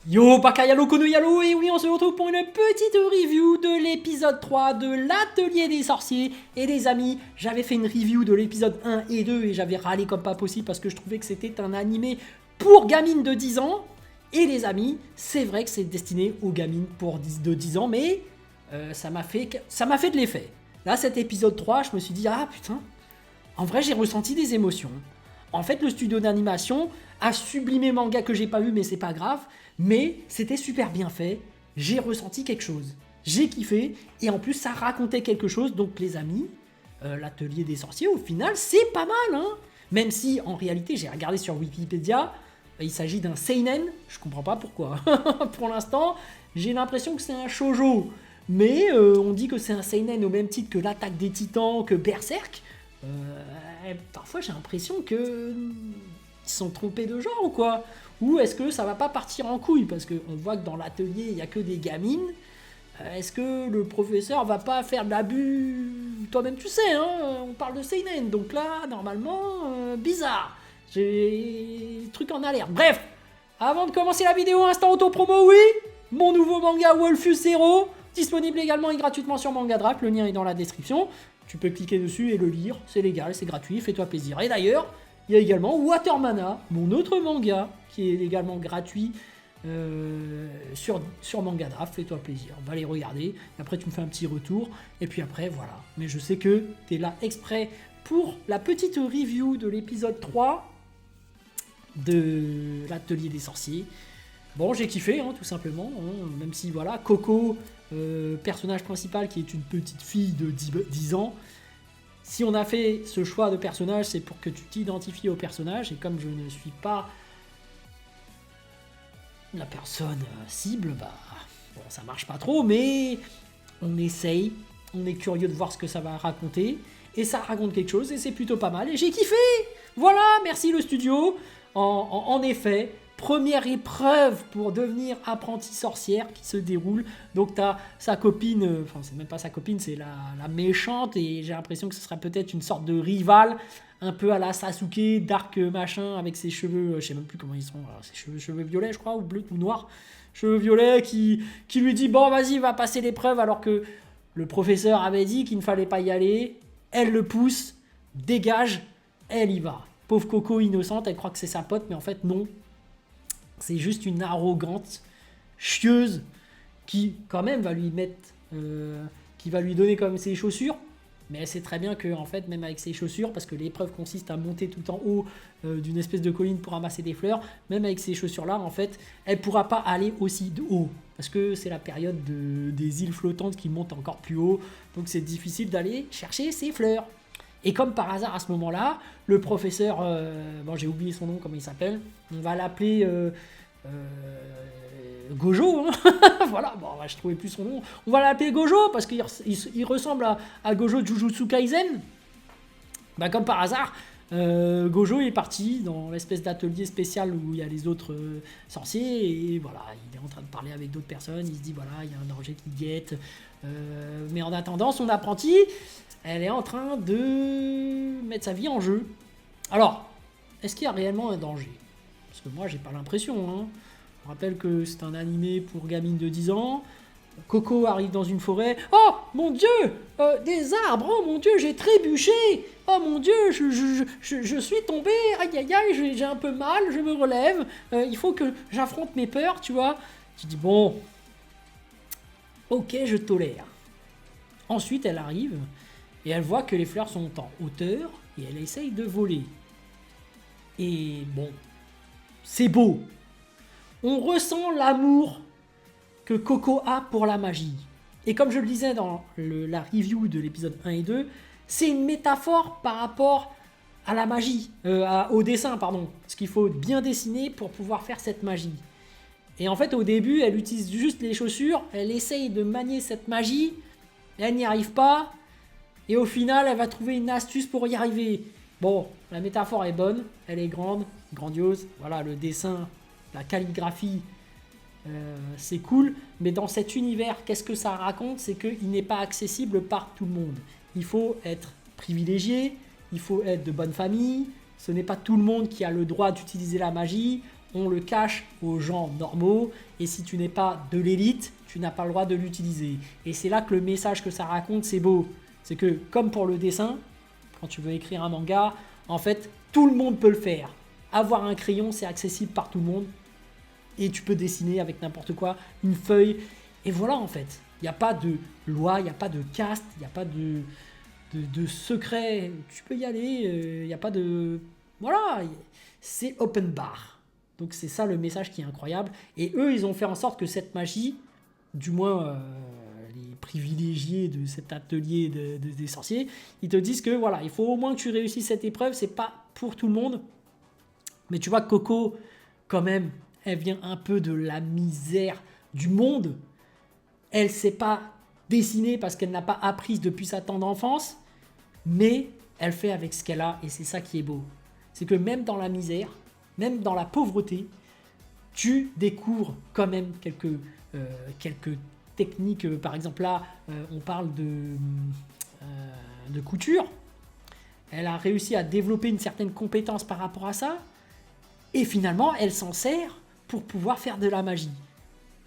Yo, Bakayalo Konoyalo, et oui, on se retrouve pour une petite review de l'épisode 3 de l'Atelier des Sorciers. Et les amis, j'avais fait une review de l'épisode 1 et 2 et j'avais râlé comme pas possible parce que je trouvais que c'était un animé pour gamines de 10 ans. Et les amis, c'est vrai que c'est destiné aux gamines de 10 ans, mais ça m'a fait de l'effet. Là, cet épisode 3, je me suis dit, ah putain, en vrai, j'ai ressenti des émotions. En fait, le studio d'animation a sublimé manga que j'ai pas vu, mais c'est pas grave. Mais c'était super bien fait. J'ai ressenti quelque chose. J'ai kiffé. Et en plus, ça racontait quelque chose. Donc, les amis, l'atelier des sorciers, au final, c'est pas mal. Hein, même si, en réalité, j'ai regardé sur Wikipédia, il s'agit d'un seinen. Je comprends pas pourquoi. Pour l'instant, j'ai l'impression que c'est un shoujo. Mais on dit que c'est un seinen au même titre que l'attaque des titans, que Berserk. Parfois j'ai l'impression que ils se sont trompés de genre ou quoi. Ou est-ce que ça va pas partir en couille parce qu'on voit que dans l'atelier il y a que des gamines. Est-ce que le professeur va pas faire de l'abus? Toi-même tu sais, hein, on parle de seinen, donc là normalement bizarre. J'ai des trucs en alerte. Bref, avant de commencer la vidéo, instant auto-promo, oui, mon nouveau manga Wolfus Zero, disponible également et gratuitement sur Mangadrak, le lien est dans la description. Tu peux cliquer dessus et le lire, c'est légal, c'est gratuit, fais-toi plaisir. Et d'ailleurs, il y a également Watermana, mon autre manga, qui est également gratuit sur Mangadrak, fais-toi plaisir, va les regarder, après tu me fais un petit retour, et puis après voilà. Mais je sais que tu es là exprès pour la petite review de l'épisode 3 de l'Atelier des Sorciers. Bon, j'ai kiffé, hein, tout simplement, hein, même si voilà, Coco, personnage principal qui est une petite fille de 10 ans, si on a fait ce choix de personnage, c'est pour que tu t'identifies au personnage, et comme je ne suis pas la personne cible, bah bon, ça marche pas trop, mais on essaye, on est curieux de voir ce que ça va raconter, et ça raconte quelque chose, et c'est plutôt pas mal, et j'ai kiffé. Voilà, merci le studio. En effet, première épreuve pour devenir apprentie sorcière qui se déroule. Donc t'as sa copine, enfin c'est même pas sa copine, c'est la méchante, et j'ai l'impression que ce serait peut-être une sorte de rivale, un peu à la Sasuke, dark machin, avec ses cheveux, je sais même plus comment ils sont, ses cheveux violets je crois, ou bleus ou noirs, cheveux violets, qui lui dit bon vas-y va passer l'épreuve alors que le professeur avait dit qu'il ne fallait pas y aller. Elle le pousse, dégage, elle y va. Pauvre Coco innocente, elle croit que c'est sa pote, mais en fait non. C'est juste une arrogante, chieuse, qui quand même va lui mettre, qui va lui donner comme ses chaussures. Mais elle sait très bien que en fait, même avec ses chaussures, parce que l'épreuve consiste à monter tout en haut d'une espèce de colline pour ramasser des fleurs, même avec ces chaussures-là, en fait, elle pourra pas aller aussi de haut. Parce que c'est la période des îles flottantes qui montent encore plus haut. Donc c'est difficile d'aller chercher ces fleurs. Et comme par hasard à ce moment-là, le professeur, bon j'ai oublié son nom, comment il s'appelle, on va l'appeler Gojo, hein. Voilà, bon je trouvais plus son nom, on va l'appeler Gojo parce qu'il ressemble à Gojo de Jujutsu Kaisen. Bah, comme par hasard, Gojo est parti dans l'espèce d'atelier spécial où il y a les autres sorciers, et voilà, il est en train de parler avec d'autres personnes, il se dit voilà, il y a un danger qui guette, mais en attendant, son apprenti, elle est en train de mettre sa vie en jeu. Alors, est-ce qu'il y a réellement un danger? Parce que moi, j'ai pas l'impression, hein. Je rappelle que c'est un animé pour gamines de 10 ans. Coco arrive dans une forêt. Oh mon dieu, des arbres. Oh mon dieu, j'ai trébuché. Oh mon dieu, je suis tombé. Aïe aïe aïe, j'ai un peu mal. Je me relève. Il faut que j'affronte mes peurs, tu vois. Tu dis bon, ok, je tolère. Ensuite, elle arrive et elle voit que les fleurs sont en hauteur et elle essaye de voler. Et bon, c'est beau. On ressent l'amour que Coco a pour la magie. Et comme je le disais dans la review de l'épisode 1 et 2, c'est une métaphore par rapport à la magie, au dessin, pardon. Parce qu'il faut bien dessiner pour pouvoir faire cette magie. Et en fait, au début, elle utilise juste les chaussures, elle essaye de manier cette magie, elle n'y arrive pas, et au final, elle va trouver une astuce pour y arriver. Bon, la métaphore est bonne, elle est grande, grandiose, voilà, le dessin, la calligraphie, c'est cool, mais dans cet univers, qu'est-ce que ça raconte? C'est qu'il n'est pas accessible par tout le monde. Il faut être privilégié, il faut être de bonne famille, ce n'est pas tout le monde qui a le droit d'utiliser la magie, on le cache aux gens normaux, et si tu n'es pas de l'élite, tu n'as pas le droit de l'utiliser. Et c'est là que le message que ça raconte, c'est beau. C'est que, comme pour le dessin, quand tu veux écrire un manga, en fait, tout le monde peut le faire. Avoir un crayon, c'est accessible par tout le monde. Et tu peux dessiner avec n'importe quoi, une feuille. Et voilà, en fait. Il n'y a pas de loi, il n'y a pas de caste, il n'y a pas de secret. Tu peux y aller, il n'y a pas de... Voilà, c'est open bar. Donc c'est ça le message qui est incroyable. Et eux, ils ont fait en sorte que cette magie, du moins les privilégiés de cet atelier des sorciers, ils te disent que voilà, il faut au moins que tu réussisses cette épreuve. C'est pas pour tout le monde. Mais tu vois, Coco, quand même, elle vient un peu de la misère du monde. Elle ne sait pas dessiner parce qu'elle n'a pas appris depuis sa tendre enfance, mais elle fait avec ce qu'elle a, et c'est ça qui est beau. C'est que même dans la misère, même dans la pauvreté, tu découvres quand même quelques techniques. Par exemple là, on parle de couture. Elle a réussi à développer une certaine compétence par rapport à ça, et finalement, elle s'en sert pour pouvoir faire de la magie.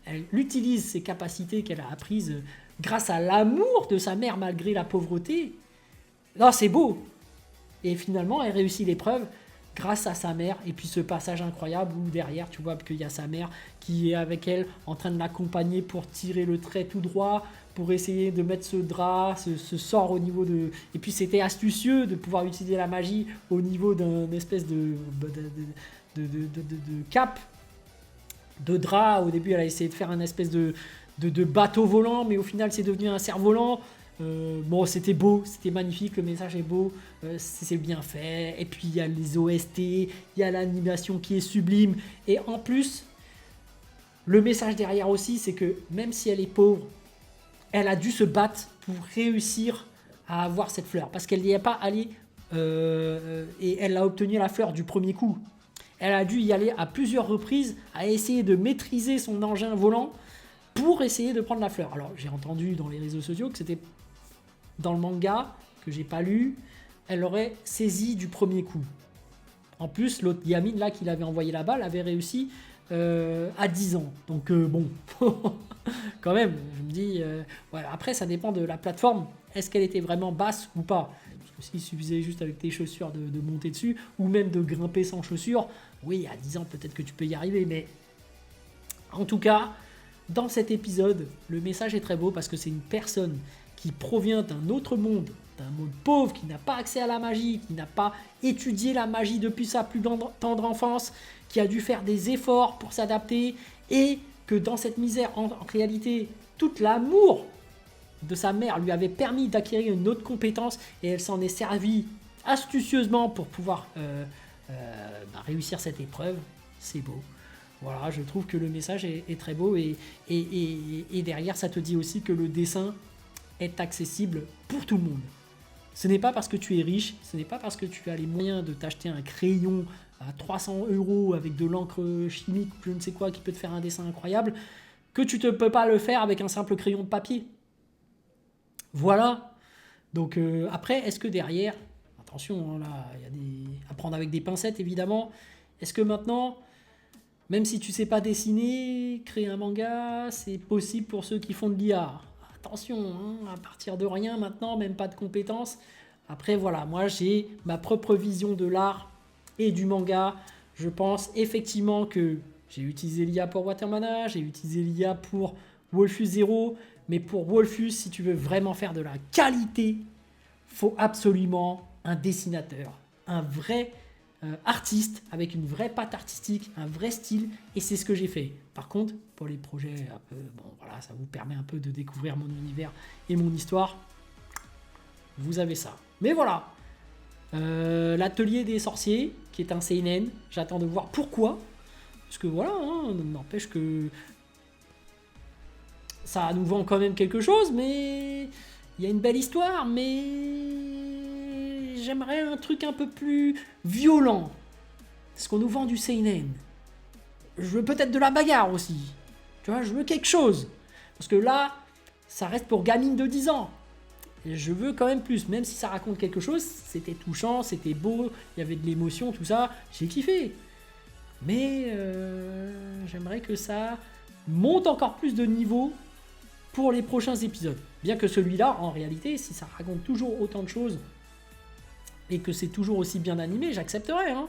Elle utilise ses capacités qu'elle a apprises grâce à l'amour de sa mère malgré la pauvreté. Là, c'est beau. Et finalement, elle réussit l'épreuve grâce à sa mère. Et puis ce passage incroyable où derrière, tu vois qu'il y a sa mère qui est avec elle en train de l'accompagner pour tirer le trait tout droit, pour essayer de mettre ce drap, ce sort au niveau de... Et puis c'était astucieux de pouvoir utiliser la magie au niveau d'un espèce de cape, de drap. Au début, elle a essayé de faire un espèce de bateau volant, mais au final, c'est devenu un cerf-volant. Bon, c'était beau, c'était magnifique, le message est beau, c'est bien fait. Et puis, il y a les OST, il y a l'animation qui est sublime. Et en plus, le message derrière aussi, c'est que même si elle est pauvre, elle a dû se battre pour réussir à avoir cette fleur. Parce qu'elle n'y est pas allée et elle a obtenu la fleur du premier coup. Elle a dû y aller à plusieurs reprises, à essayer de maîtriser son engin volant pour essayer de prendre la fleur. Alors, j'ai entendu dans les réseaux sociaux que c'était dans le manga, que j'ai pas lu, elle l'aurait saisi du premier coup. En plus, l'autre gamine là qui l'avait envoyé là-bas, l'avait réussi à 10 ans. Donc bon, quand même, je me dis... ouais, après, ça dépend de la plateforme. Est-ce qu'elle était vraiment basse ou pas ? S'il suffisait juste avec tes chaussures de monter dessus, ou même de grimper sans chaussures, oui, à 10 ans, peut-être que tu peux y arriver, mais en tout cas, dans cet épisode, le message est très beau parce que c'est une personne qui provient d'un autre monde, d'un monde pauvre, qui n'a pas accès à la magie, qui n'a pas étudié la magie depuis sa plus tendre enfance, qui a dû faire des efforts pour s'adapter, et que dans cette misère, en réalité, tout l'amour de sa mère lui avait permis d'acquérir une autre compétence, et elle s'en est servie astucieusement pour pouvoir réussir cette épreuve. C'est beau. Voilà, je trouve que le message est très beau, et derrière ça te dit aussi que le dessin est accessible pour tout le monde. Ce n'est pas parce que tu es riche, ce n'est pas parce que tu as les moyens de t'acheter un crayon à 300 € avec de l'encre chimique, je ne sais quoi, qui peut te faire un dessin incroyable, que tu ne peux pas le faire avec un simple crayon de papier. Voilà. Donc après, est-ce que derrière, attention, hein, là, il y a à prendre avec des pincettes évidemment, est-ce que maintenant, même si tu sais pas dessiner, créer un manga, c'est possible pour ceux qui font de l'IA. Attention, hein, à partir de rien maintenant, même pas de compétences. Après voilà, moi j'ai ma propre vision de l'art et du manga. Je pense effectivement que j'ai utilisé l'IA pour Watermana, j'ai utilisé l'IA pour Wolfus Zero, mais pour Wolfus, si tu veux vraiment faire de la qualité, faut absolument un dessinateur, un vrai artiste avec une vraie patte artistique, un vrai style, et c'est ce que j'ai fait. Par contre, pour les projets un peu, bon voilà, ça vous permet un peu de découvrir mon univers et mon histoire. Vous avez ça. Mais voilà, l'atelier des sorciers, qui est un seinen, j'attends de voir pourquoi, parce que voilà, hein, n'empêche que ça nous vend quand même quelque chose, mais il y a une belle histoire, mais j'aimerais un truc un peu plus violent. Parce qu'on nous vend du seinen. Je veux peut-être de la bagarre aussi. Tu vois, je veux quelque chose. Parce que là, ça reste pour gamine de 10 ans. Et je veux quand même plus. Même si ça raconte quelque chose, c'était touchant, c'était beau, il y avait de l'émotion, tout ça. J'ai kiffé. Mais j'aimerais que ça monte encore plus de niveau pour les prochains épisodes. Bien que celui-là, en réalité, si ça raconte toujours autant de choses et que c'est toujours aussi bien animé, j'accepterais. Hein.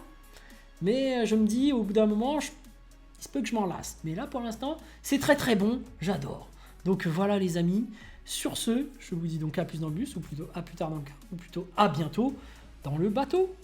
Mais je me dis, au bout d'un moment, il se peut que je m'en lasse. Mais là, pour l'instant, c'est très très bon, j'adore. Donc voilà les amis, sur ce, je vous dis donc à plus dans le bus, ou plutôt à plus tard dans le car, ou plutôt à bientôt dans le bateau.